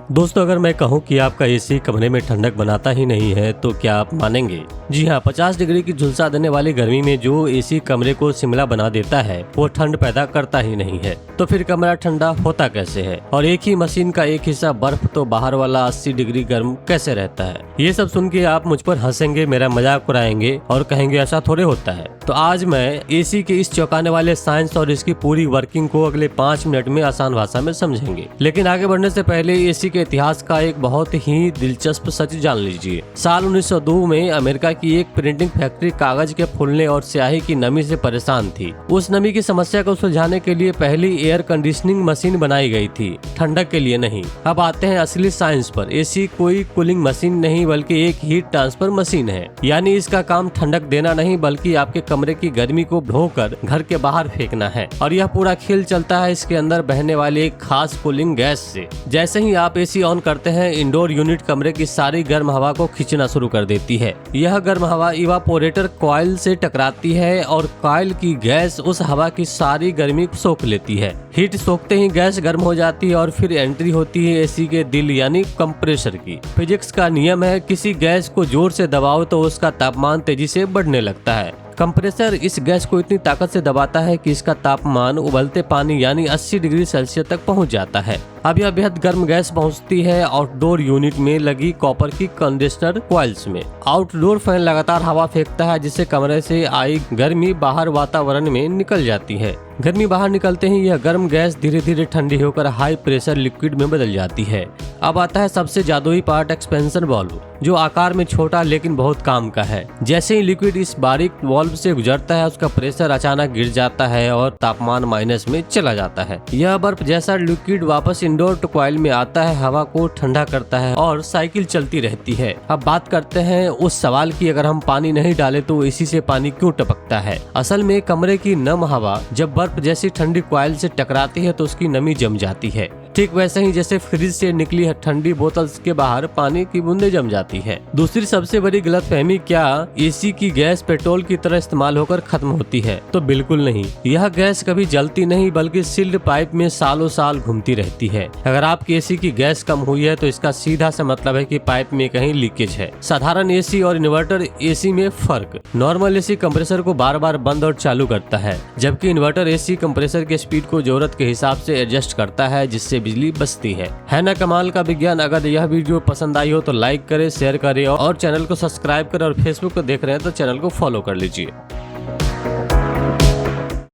दोस्तों, अगर मैं कहूं कि आपका एसी कमरे में ठंडक बनाता ही नहीं है तो क्या आप मानेंगे? जी हाँ, 50 डिग्री की झुलसा देने वाली गर्मी में जो एसी कमरे को शिमला बना देता है वो ठंड पैदा करता ही नहीं है। तो फिर कमरा ठंडा होता कैसे है? और एक ही मशीन का एक हिस्सा बर्फ तो बाहर वाला 80 डिग्री गर्म कैसे रहता है? ये सब सुन के आप मुझ पर हंसेंगे, मेरा मजाक उड़ाएंगे और कहेंगे ऐसा थोड़े होता है। तो आज मैं एसी के इस चौंकाने वाले साइंस और इसकी पूरी वर्किंग को अगले 5 मिनट में आसान भाषा में समझेंगे। लेकिन आगे बढ़ने से पहले एसी के इतिहास का एक बहुत ही दिलचस्प सच जान लीजिए। साल 1902 में अमेरिका की एक प्रिंटिंग फैक्ट्री कागज के फूलने और स्याही की नमी से परेशान थी। उस नमी की समस्या को सुलझाने के लिए पहली एयर कंडीशनिंग मशीन बनाई गई थी, ठंडक के लिए नहीं। अब आते हैं असली साइंस पर। एसी कोई कूलिंग मशीन नहीं बल्कि एक हीट ट्रांसफर मशीन है। यानी इसका काम ठंडक देना नहीं बल्कि आपके कमरे की गर्मी को ढोकर घर के बाहर फेंकना है। और यह पूरा खेल चलता है इसके अंदर बहने वाली एक खास कूलिंग गैस से। जैसे ही आप एसी ऑन करते हैं, इंडोर यूनिट कमरे की सारी गर्म हवा को खींचना शुरू कर देती है। यह गर्म हवा इवापोरेटर कॉइल से टकराती है और कॉइल की गैस उस हवा की सारी गर्मी सोख लेती है। हीट सोखते ही गैस गर्म हो जाती है और फिर एंट्री होती है एसी के दिल यानी कंप्रेसर की। फिजिक्स का नियम है, किसी गैस को जोर से दबाओ तो उसका तापमान तेजी से बढ़ने लगता है। कंप्रेसर इस गैस को इतनी ताकत से दबाता है कि इसका तापमान उबलते पानी यानी 80 डिग्री सेल्सियस तक पहुंच जाता है। अब यह बेहद गर्म गैस पहुंचती है आउटडोर यूनिट में लगी कॉपर की कंडीशनर कॉइल्स में। आउटडोर फैन लगातार हवा फेंकता है जिससे कमरे से आई गर्मी बाहर वातावरण में निकल जाती है। गर्मी बाहर निकलते ही यह गर्म गैस धीरे धीरे ठंडी होकर हाई प्रेशर लिक्विड में बदल जाती है। अब आता है सबसे जादुई पार्ट, एक्सपेंशन वाल्व, जो आकार में छोटा लेकिन बहुत काम का है। जैसे ही लिक्विड इस बारीक वाल्व से गुजरता है, उसका प्रेशर अचानक गिर जाता है और तापमान माइनस में चला जाता है। यह बर्फ जैसा लिक्विड वापस इंडोर कॉइल में आता है, हवा को ठंडा करता है और साइकिल चलती रहती है। अब बात करते हैं उस सवाल की, अगर हम पानी नहीं डाले तो एसी से पानी क्यों टपकता है? असल में कमरे की नम हवा जब बर्फ जैसी ठंडी कॉइल से टकराती है तो उसकी नमी जम जाती है। ठीक वैसे ही जैसे फ्रिज से निकली है ठंडी बोतल के बाहर पानी की बूंदें जम जाती है। दूसरी सबसे बड़ी गलतफहमी, क्या एसी की गैस पेट्रोल की तरह इस्तेमाल होकर खत्म होती है? तो बिल्कुल नहीं। यह गैस कभी जलती नहीं बल्कि सील्ड पाइप में सालों साल घूमती रहती है। अगर आपकी एसी की गैस कम हुई है तो इसका सीधा सा मतलब है कि पाइप में कहीं लीकेज है। साधारण एसी और इन्वर्टर एसी में फर्क, नॉर्मल एसी कंप्रेसर को बार बार बंद और चालू करता है, जबकि इन्वर्टर एसी कंप्रेसर के स्पीड को जरूरत के हिसाब से एडजस्ट करता है जिससे बिजली बचती है ना कमाल का विज्ञान। अगर यह वीडियो पसंद आई हो तो लाइक करें, शेयर करें और चैनल को सब्सक्राइब करें, और फेसबुक को देख रहे हैं तो चैनल को फॉलो कर लीजिए।